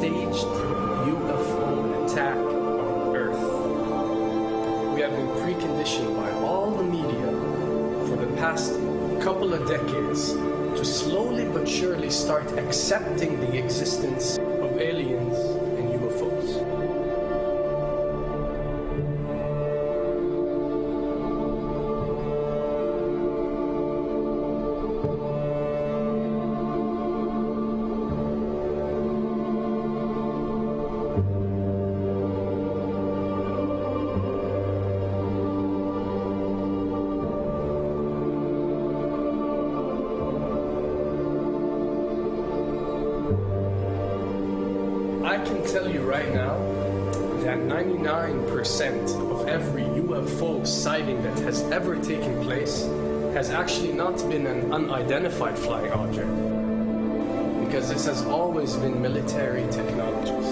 staged UFO attack on Earth. We have been preconditioned by all the media for the past couple of decades to slowly but surely start accepting the existence of aliens and UFOs. I can tell you right now that 99% of every UFO sighting that has ever taken place has actually not been an unidentified flying object, because this has always been military technologies.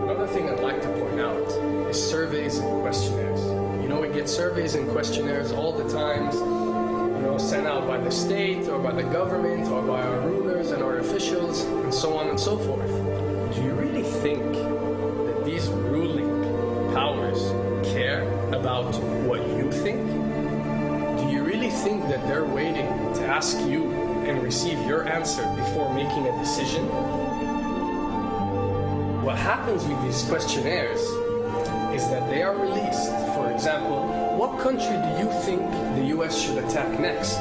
Another thing I'd like to point out is surveys and questionnaires. You know, we get surveys and questionnaires all the time, sent out by the state or by the government or by our rulers and our officials and so on and so forth. Do you really think that these ruling powers care about what you think? Do you really think that they're waiting to ask you and receive your answer before making a decision? What happens with these questionnaires is that they are released. For example, what country do you think the US should attack next?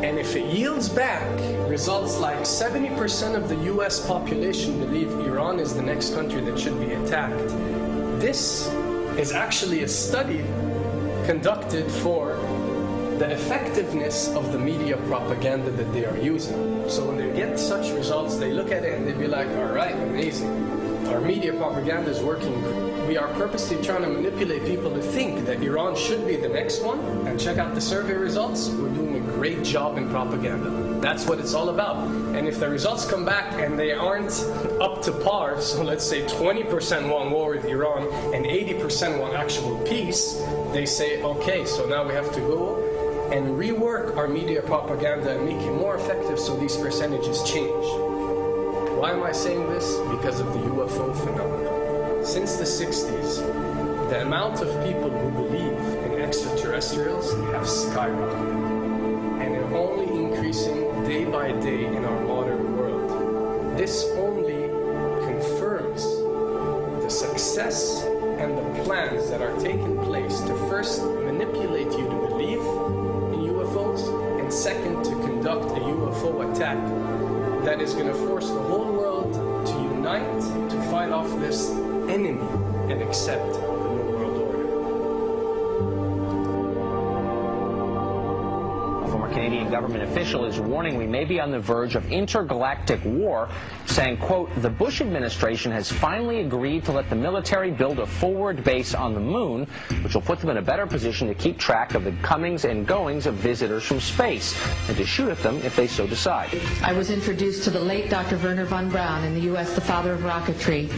And if it yields back results like 70% of the US population believe Iran is the next country that should be attacked, this is actually a study conducted for the effectiveness of the media propaganda that they are using. So when they get such results, they look at it and they be like, all right, amazing. Our media propaganda is working. We are purposely trying to manipulate people to think that Iran should be the next one, and check out the survey results. We're doing a great job in propaganda. That's what it's all about. And if the results come back and they aren't up to par, so let's say 20% want war with Iran and 80% want actual peace, they say, okay, so now we have to go and rework our media propaganda and make it more effective so these percentages change. Why am I saying this? Because of the UFO phenomenon. Since the 60s, the amount of people who believe in extraterrestrials have skyrocketed, and are only increasing day by day in our modern world. This only confirms the success and the plans that are taking place to first manipulate you to believe in UFOs, and second, to conduct a UFO attack that is going to force the whole world to unite to fight off this enemy and accept the New World Order. A former Canadian government official is warning we may be on the verge of intergalactic war, saying, quote, the Bush administration has finally agreed to let the military build a forward base on the moon, which will put them in a better position to keep track of the comings and goings of visitors from space, and to shoot at them if they so decide. I was introduced to the late Dr. Wernher von Braun, in the U.S., the father of rocketry.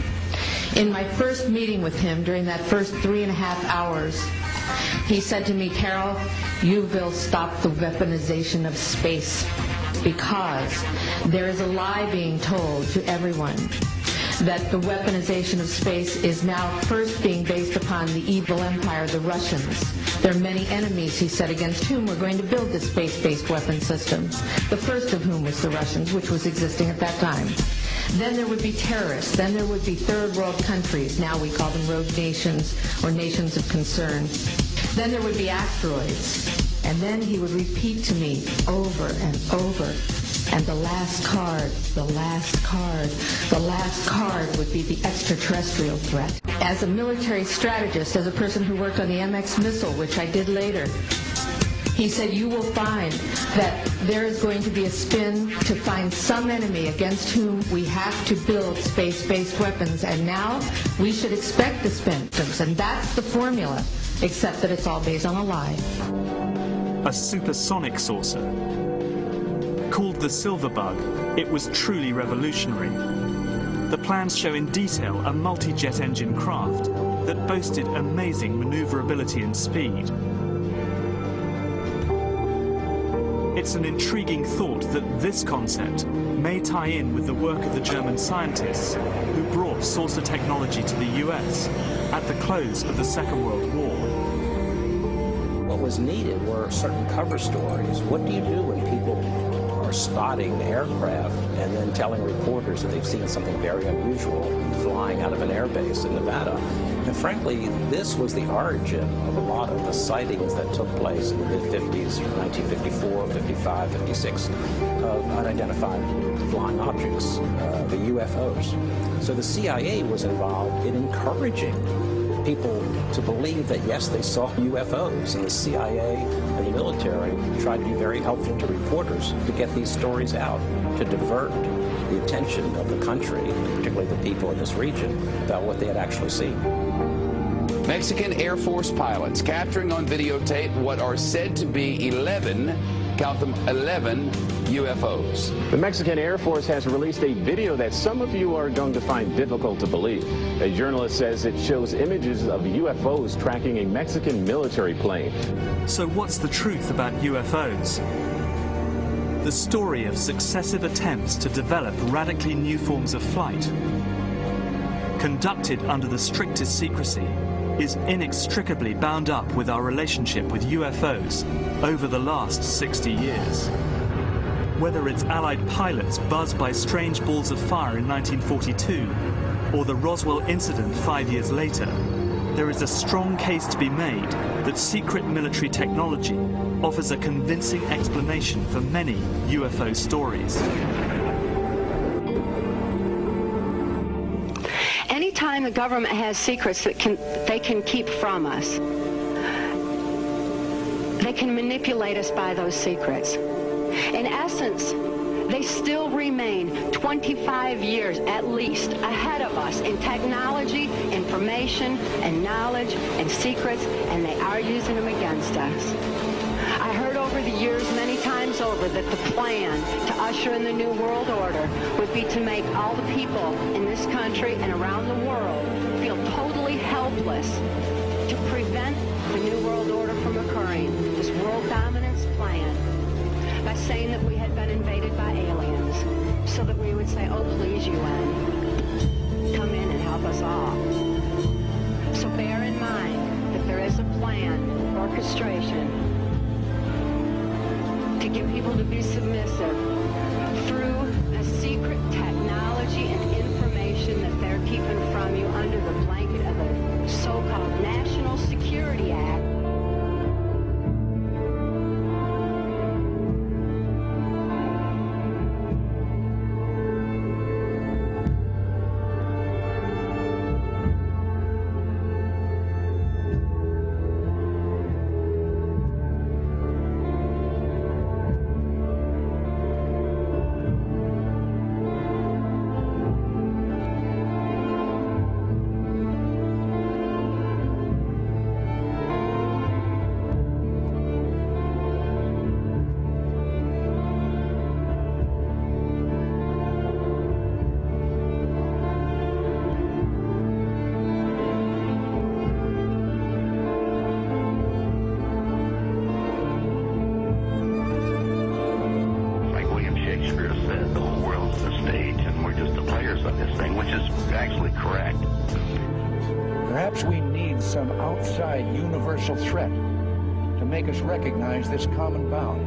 In my first meeting with him, during that first 3.5 hours, he said to me, Carol, you will stop the weaponization of space, because there is a lie being told to everyone that the weaponization of space is now first being based upon the evil empire, the Russians. There are many enemies, he said, against whom we're going to build this space-based weapon systems, the first of whom was the Russians, which was existing at that time. Then there would be terrorists. Then there would be third world countries. Now we call them rogue nations or nations of concern. Then there would be asteroids. And then he would repeat to me over and over, and the last card, the last card, the last card would be the extraterrestrial threat. As a military strategist, as a person who worked on the MX missile, which I did later, he said, you will find that there is going to be a spin to find some enemy against whom we have to build space-based weapons, and now we should expect the spin. And that's the formula, except that it's all based on a lie. A supersonic saucer. Called the Silver Bug, it was truly revolutionary. The plans show in detail a multi-jet engine craft that boasted amazing maneuverability and speed. It's an intriguing thought that this concept may tie in with the work of the German scientists who brought saucer technology to the US at the close of the Second World War. What was needed were certain cover stories. What do you do when people are spotting aircraft and then telling reporters that they've seen something very unusual flying out of an airbase in Nevada? And frankly, this was the origin of a lot of the sightings that took place in the mid-50s, 1954, 55, 56, of unidentified flying objects, the UFOs. So the CIA was involved in encouraging people to believe that, yes, they saw UFOs, and the CIA and the military tried to be very helpful to reporters to get these stories out, to divert the attention of the country, particularly the people in this region, about what they had actually seen. Mexican Air Force pilots capturing on videotape what are said to be 11, count them, 11 UFOs. The Mexican Air Force has released a video that some of you are going to find difficult to believe. A journalist says it shows images of UFOs tracking a Mexican military plane. So what's the truth about UFOs? The story of successive attempts to develop radically new forms of flight, conducted under the strictest secrecy, is inextricably bound up with our relationship with UFOs over the last 60 years. Whether it's Allied pilots buzzed by strange balls of fire in 1942, or the Roswell incident 5 years later, there is a strong case to be made that secret military technology offers a convincing explanation for many UFO stories. Anytime the government has secrets that they can keep from us, they can manipulate us by those secrets. In essence, they still remain 25 years at least ahead of us in technology, information, and knowledge, and secrets, and they are using them against us. I heard over the years many times over that the plan to usher in the New World Order would be to make all the people in this country and around the world feel totally helpless to prevent the New World Order from occurring, this world dominance plan, by saying that we had been invaded by aliens, so that we would say, oh, please, UN, come in and help us all. So bear in mind that there is a plan, orchestration, to get people to be submissive through a secret technology and information that they're keeping from you under the blanket of the so-called National Security Act. Perhaps we need some outside universal threat to make us recognize this common bound.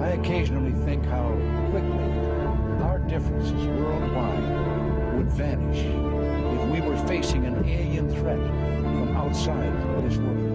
I occasionally think how quickly our differences worldwide would vanish if we were facing an alien threat from outside this world.